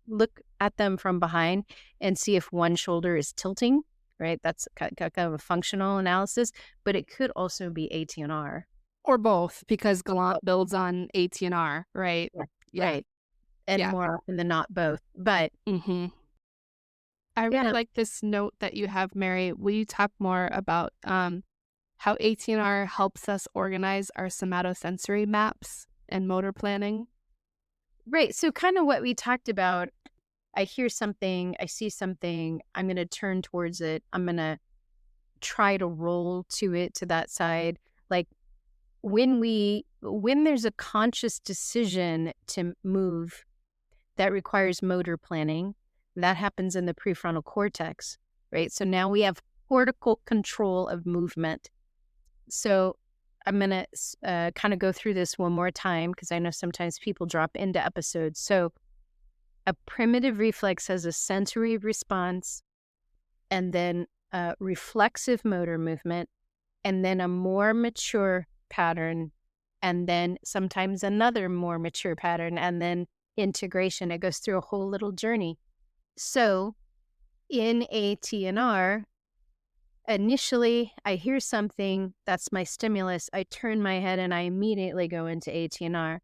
S2: look at them from behind and see if one shoulder is tilting, right? That's kind of a functional analysis, but it could also be ATNR.
S1: Or both, because Galant builds on ATNR, right?
S2: Yeah.
S1: Yeah,
S2: Right. And
S1: yeah.
S2: more often than not, both. But
S1: Mhm. I really
S2: yeah,
S1: like this note that you have, Mary. Will you talk more about, how ATNR helps us organize our somatosensory maps and motor planning?
S2: right. So kind of what we talked about, I hear something, I see something, I'm going to turn towards it. I'm going to try to roll to that side. Like when there's a conscious decision to move that requires motor planning, that happens in the prefrontal cortex, right? So now we have cortical control of movement. So I'm going to kind of go through this one more time because I know sometimes people drop into episodes. So a primitive reflex has a sensory response and then a reflexive motor movement and then a more mature pattern and then sometimes another more mature pattern and then integration. It goes through a whole little journey. So in ATNR, initially I hear something, that's my stimulus. I turn my head and I immediately go into ATNR.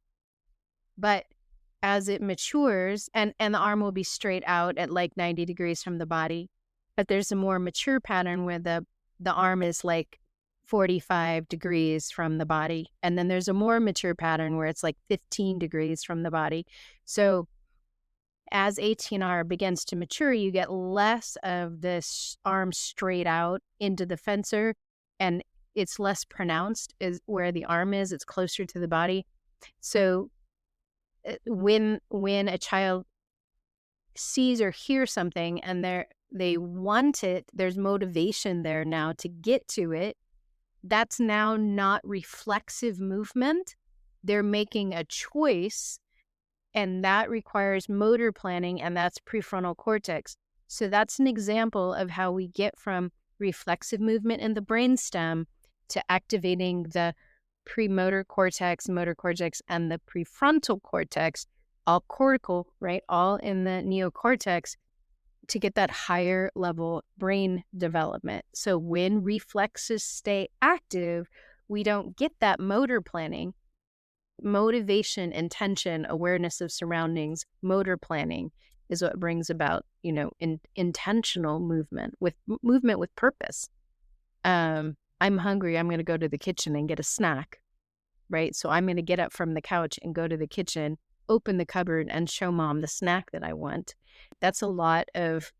S2: But as it matures, and the arm will be straight out at like 90 degrees from the body, but there's a more mature pattern where the arm is like 45 degrees from the body. And then there's a more mature pattern where it's like 15 degrees from the body. So as ATNR begins to mature, you get less of this arm straight out into the fencer, and it's less pronounced is where the arm is. It's closer to the body. So when a child sees or hears something and they want it, there's motivation there now to get to it. That's now not reflexive movement. They're making a choice, and that requires motor planning, and that's prefrontal cortex. So that's an example of how we get from reflexive movement in the brainstem to activating the premotor cortex, motor cortex, and the prefrontal cortex, all cortical, right? All in the neocortex to get that higher level brain development. So when reflexes stay active, we don't get that motor planning, motivation, intention, awareness of surroundings. Motor planning is what brings about, intentional movement with purpose. I'm hungry. I'm going to go to the kitchen and get a snack, right? So I'm going to get up from the couch and go to the kitchen, open the cupboard, and show mom the snack that I want. That's a lot of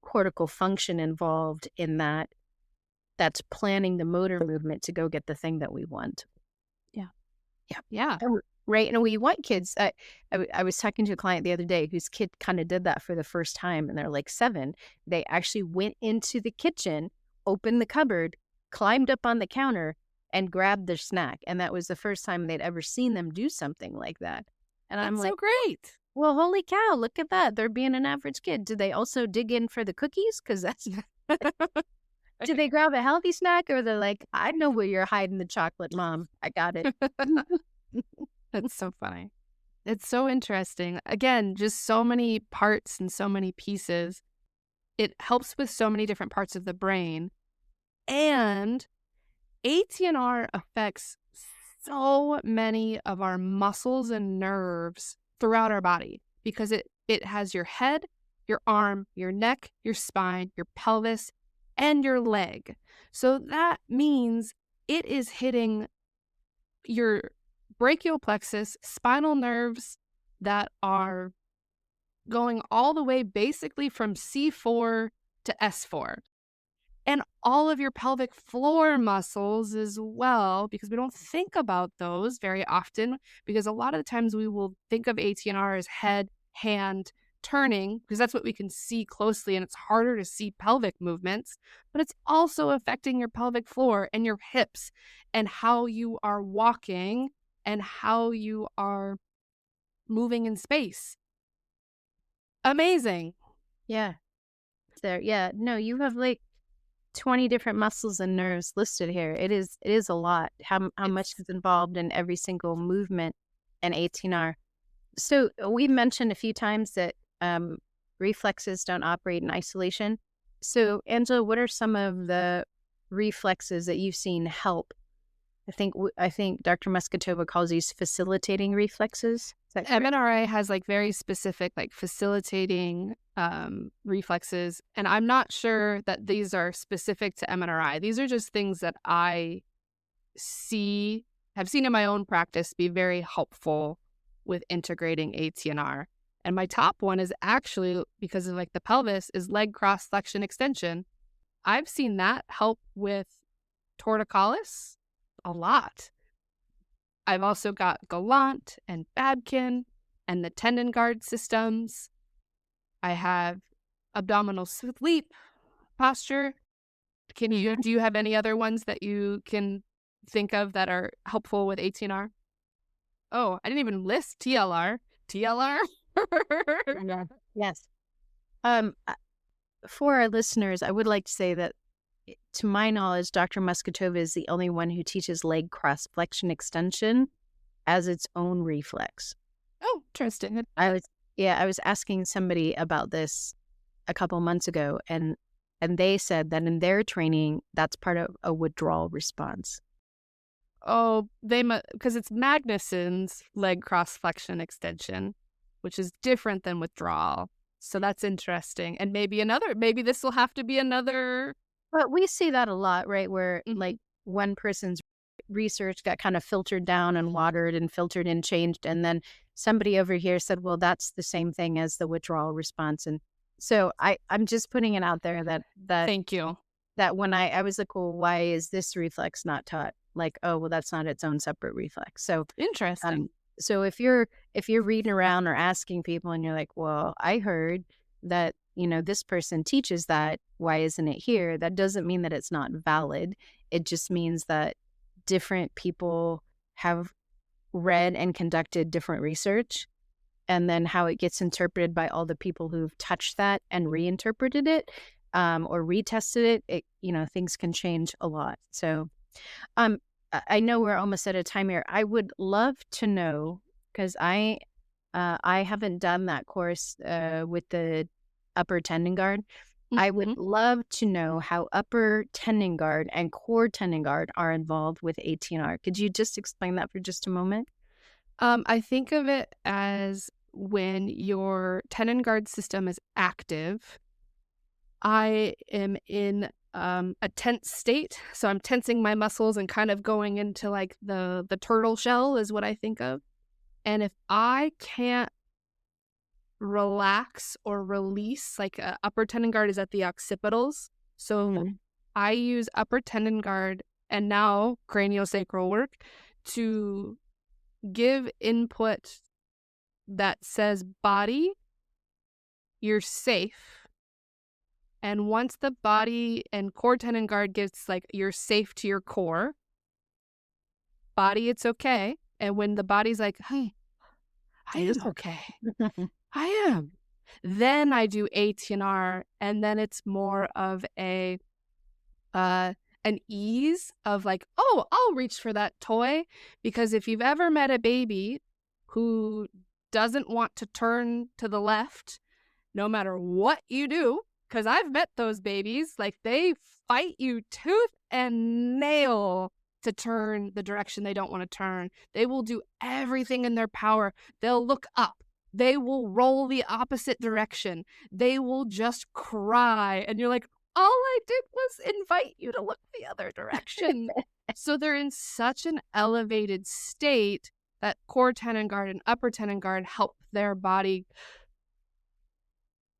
S2: cortical function involved in that. That's planning the motor movement to go get the thing that we want.
S1: Yeah.
S2: Yeah.
S1: Yeah.
S2: Right. And we want kids. I was talking to a client the other day whose kid kind of did that for the first time, and they're like 7. They actually went into the kitchen, opened the cupboard, climbed up on the counter, and grabbed their snack. And that was the first time they'd ever seen them do something like that. And I'm
S1: That's
S2: like,
S1: so great.
S2: well, holy cow, look at that. They're being an average kid. Did they also dig in for the cookies? Because that's, did they grab a healthy snack, or they're like, I know where you're hiding the chocolate, mom. I got it.
S1: That's so funny. It's so interesting. Again, just so many parts and so many pieces. It helps with so many different parts of the brain. And ATNR affects so many of our muscles and nerves throughout our body because it has your head, your arm, your neck, your spine, your pelvis, and your leg. So that means it is hitting your brachial plexus, spinal nerves that are going all the way basically from C4 to S4. And all of your pelvic floor muscles as well, because we don't think about those very often, because a lot of the times we will think of ATNR as head, hand, turning, because that's what we can see closely, and it's harder to see pelvic movements, but it's also affecting your pelvic floor and your hips and how you are walking and how you are moving in space. Amazing.
S2: Yeah. There. Yeah. No, you have like 20 different muscles and nerves listed here. It is a lot. How much
S1: It's
S2: is involved in every single movement and ATNR. So we mentioned a few times that reflexes don't operate in isolation. So Angela, what are some of the reflexes that you've seen help? I think Dr. Muscatova calls these facilitating reflexes. Is that correct?
S1: MNRA has like very specific like facilitating reflexes, and I'm not sure that these are specific to MNRI. These are just things that I have seen in my own practice be very helpful with integrating ATNR. And my top one is actually, because of like the pelvis, is leg cross flexion extension. I've seen that help with torticollis a lot. I've also got Galant and Babkin and the tendon guard systems. I have abdominal sleep posture. Do you have any other ones that you can think of that are helpful with ATNR? Oh, I didn't even list TLR. TLR?
S2: Yeah. Yes. Um, uh, for our listeners, I would like to say that, to my knowledge, Dr. Muscatova is the only one who teaches leg cross flexion extension as its own reflex.
S1: Oh, interesting.
S2: I was asking somebody about this a couple months ago, and they said that in their training, that's part of a withdrawal response.
S1: Oh, because it's Magnuson's leg cross flexion extension, which is different than withdrawal. So that's interesting. And maybe this will have to be another.
S2: But we see that a lot, right? Where
S1: Mhm.
S2: like one person's research got kind of filtered down and watered and filtered and changed. And then somebody over here said, well, that's the same thing as the withdrawal response. And so I'm just putting it out there that
S1: Thank you.
S2: when I was like, well, why is this reflex not taught? Like, oh, well, that's not its own separate reflex. So
S1: Interesting.
S2: so if you're reading around or asking people and you're like, well, I heard that, this person teaches that, why isn't it here? That doesn't mean that it's not valid. It just means that different people have read and conducted different research. and then how it gets interpreted by all the people who've touched that and reinterpreted it, or retested it, things can change a lot. So, I know we're almost out of time here. I would love to know, because I haven't done that course with the upper tendon guard. I would
S1: Mhm.
S2: love to know how upper tendon guard and core tendon guard are involved with ATNR. Could you just explain that for just a moment?
S1: I think of it as when your tendon guard system is active, I am in a tense state. So I'm tensing my muscles and kind of going into like the turtle shell is what I think of. And if I can't relax or release, like upper tendon guard is at the occipitals. So
S2: Mhm.
S1: I use upper tendon guard and now craniosacral work to give input that says, "Body, you're safe." And once the body and core tendon guard gives, like, "You're safe" to your core, "Body, it's okay." And when the body's like, "Hey, I
S2: It is
S1: am okay.
S2: okay.
S1: I am." Then I do ATNR, and then it's more of uh, an ease of like, "Oh, I'll reach for that toy." Because if you've ever met a baby who doesn't want to turn to the left no matter what you do, because I've met those babies, like they fight you tooth and nail to turn the direction they don't want to turn. They will do everything in their power. They'll look up. They will roll the opposite direction. They will just cry. And you're like, all I did was invite you to look the other direction. So they're in such an elevated state that core tendon guard and upper tendon guard help their body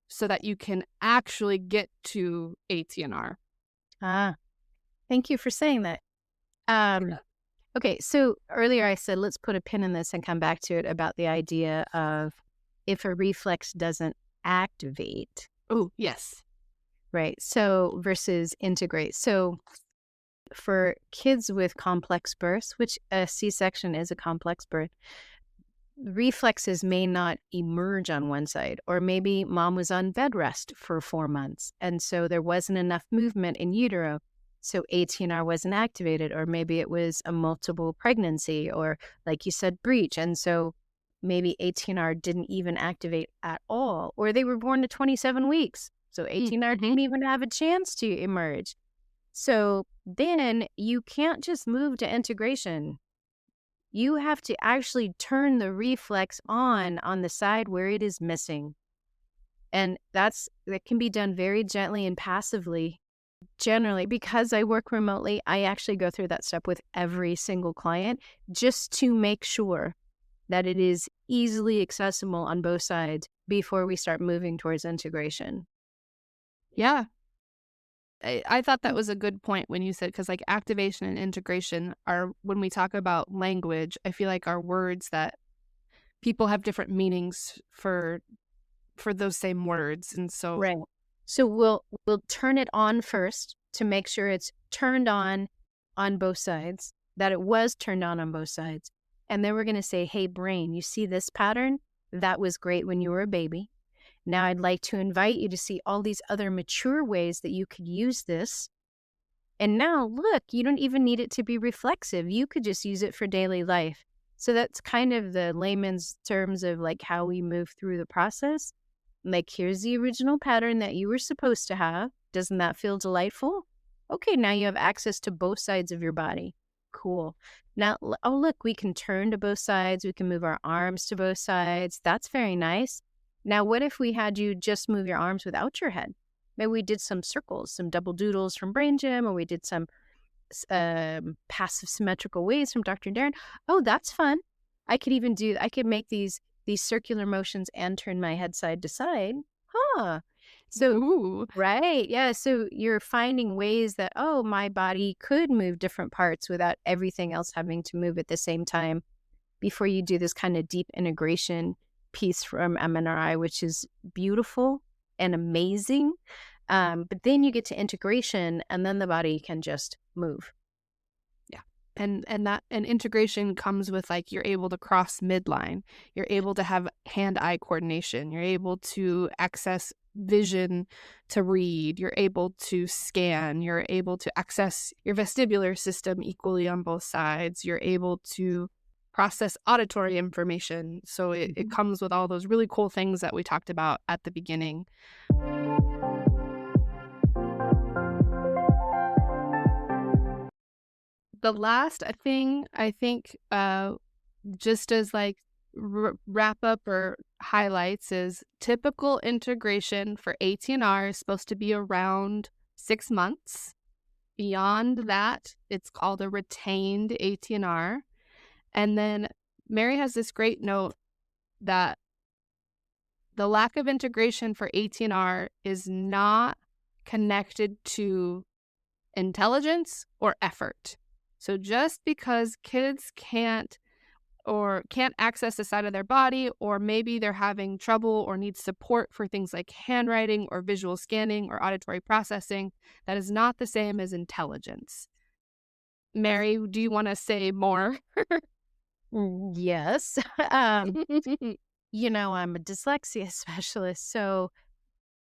S1: so that you can actually get to ATNR.
S2: Ah, thank you for saying that. Um, okay, so earlier I said let's put a pin in this and come back to it about the idea of if a reflex doesn't activate,
S1: Oh, yes.
S2: right? So versus integrate. So for kids with complex births, which a C-section is a complex birth, reflexes may not emerge on one side, or maybe mom was on bed rest for 4 months. And so there wasn't enough movement in utero. So ATNR wasn't activated, or maybe it was a multiple pregnancy, or like you said, breech. And so maybe ATNR didn't even activate at all, or they were born to 27 weeks. So ATNR
S1: Mhm.
S2: didn't even have a chance to emerge. So then you can't just move to integration. You have to actually turn the reflex on the side where it is missing. And that can be done very gently and passively. Generally, because I work remotely, I actually go through that step with every single client just to make sure that it is easily accessible on both sides before we start moving towards integration.
S1: Yeah. I thought that was a good point when you said, because like activation and integration are, when we talk about language, I feel like are words that people have different meanings for those same words. And so,
S2: Right. So we'll turn it on first to make sure it's turned on both sides, that it was turned on both sides. And then we're going to say, "Hey brain, you see this pattern? That was great when you were a baby. Now I'd like to invite you to see all these other mature ways that you could use this. And now look, you don't even need it to be reflexive. You could just use it for daily life." So that's kind of the layman's terms of like how we move through the process. Like, here's the original pattern that you were supposed to have. Doesn't that feel delightful? Okay, now you have access to both sides of your body. Cool. Now, oh, look, we can turn to both sides. We can move our arms to both sides. That's very nice. Now, what if we had you just move your arms without your head? Maybe we did some circles, some double doodles from Brain Gym, or we did some passive symmetrical waves from Dr. Darren. Oh, that's fun. I could make these circular motions and turn my head side to side. Huh. So,
S1: ooh,
S2: right. Yeah. So you're finding ways that, oh, my body could move different parts without everything else having to move at the same time before you do this kind of deep integration piece from MNRI, which is beautiful and amazing. But then you get to integration and then the body can just move.
S1: yeah. And integration comes with, like, you're able to cross midline, you're able to have hand-eye coordination, you're able to access vision to read, you're able to scan, you're able to access your vestibular system equally on both sides, you're able to process auditory information. So it
S2: Mhm.
S1: comes with all those really cool things that we talked about at the beginning. The last thing I think, just as like wrap up or highlights, is typical integration for ATNR is supposed to be around 6 months. Beyond that, it's called a retained ATNR. And then Mary has this great note that the lack of integration for ATNR is not connected to intelligence or effort. So just because kids can't access the side of their body, or maybe they're having trouble or need support for things like handwriting or visual scanning or auditory processing, that is not the same as intelligence. Mary, do you want to say more?
S2: Yes. I'm a dyslexia specialist, so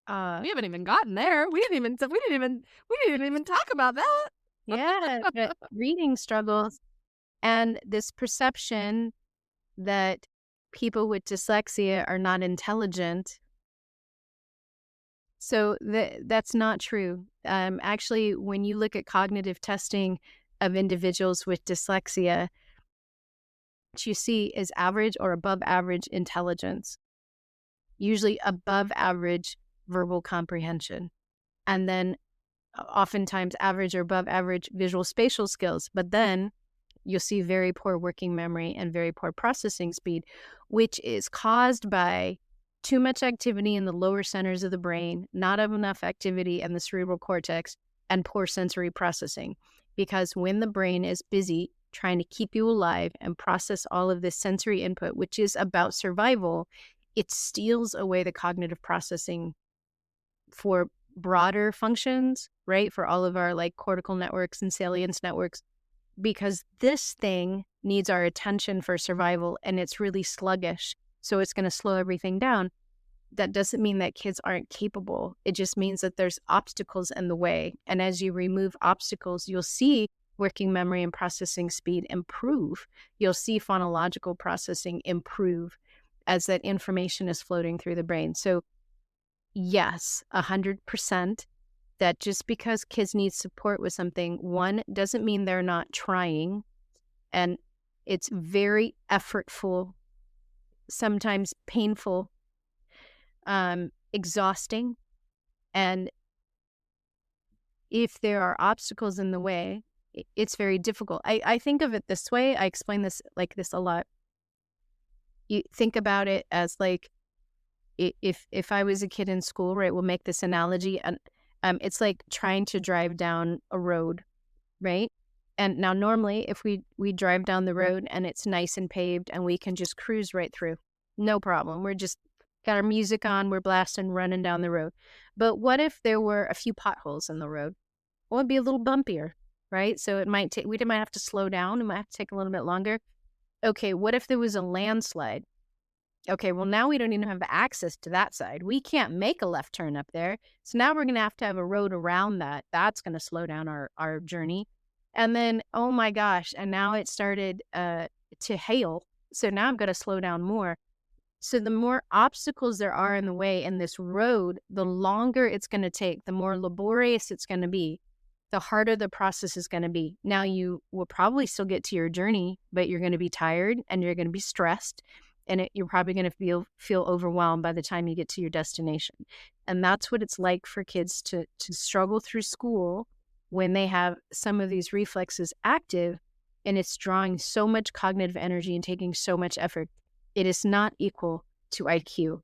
S2: uh
S1: We haven't even gotten there. We didn't even talk about that.
S2: yeah, but reading struggles and this perception that people with dyslexia are not intelligent. So that's not true. Actually, when you look at cognitive testing of individuals with dyslexia, what you see is average or above average intelligence, usually above average verbal comprehension, and then oftentimes average or above average visual spatial skills. But then you'll see very poor working memory and very poor processing speed, which is caused by too much activity in the lower centers of the brain, not enough activity in the cerebral cortex, and poor sensory processing. Because when the brain is busy trying to keep you alive and process all of this sensory input, which is about survival, it steals away the cognitive processing for broader functions, right? For all of our like cortical networks and salience networks, because this thing needs our attention for survival and it's really sluggish. So it's going to slow everything down. That doesn't mean that kids aren't capable. It just means that there's obstacles in the way. And as you remove obstacles, you'll see working memory and processing speed improve. You'll see phonological processing improve as that information is floating through the brain. So yes, 100%, that just because kids need support with something, one, doesn't mean they're not trying. And it's very effortful, sometimes painful, exhausting. And if there are obstacles in the way, it's very difficult. I think of it this way. I explain this like this a lot. You think about it as like, if I was a kid in school, right, we'll make this analogy, and it's like trying to drive down a road, right? And now normally if we drive down the road and it's nice and paved and we can just cruise right through, no problem. We're just got our music on, we're blasting, running down the road. But what if there were a few potholes in the road? Well, it'd be a little bumpier, right? So it might take, we might have to slow down, it might have to take a little bit longer. Okay, what if there was a landslide? Okay, well, now we don't even have access to that side. We can't make a left turn up there. So now we're going to have a road around that. That's going to slow down our journey. And then, oh my gosh, and now it started to hail. So now I'm going to slow down more. So the more obstacles there are in the way in this road, the longer it's going to take, the more laborious it's going to be, the harder the process is going to be. Now you will probably still get to your journey, but you're going to be tired and you're going to be stressed, and you're probably going to feel overwhelmed by the time you get to your destination. And that's what it's like for kids to struggle through school when they have some of these reflexes active, and it's drawing so much cognitive energy and taking so much effort. It is not equal to IQ.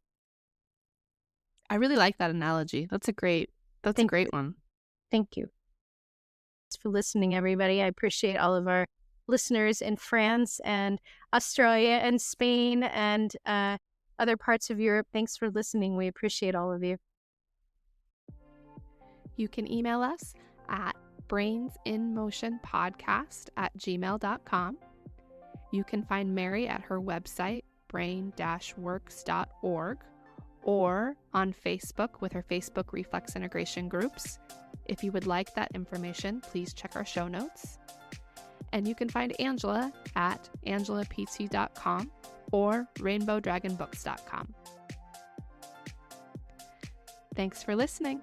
S1: I really like that analogy. That's a great
S2: Thank you.
S1: one.
S2: Thank you. Thanks for listening, everybody. I appreciate all of our listeners in France and Australia and Spain and other parts of Europe. Thanks for listening. We appreciate all of you.
S1: You can email us at brainsinmotionpodcast@gmail.com. You can find Mary at her website, brain-works.org, or on Facebook with her Facebook Reflex Integration groups. If you would like that information, please check our show notes. And you can find Angela at angelapt.com or rainbowdragonbooks.com. Thanks for listening.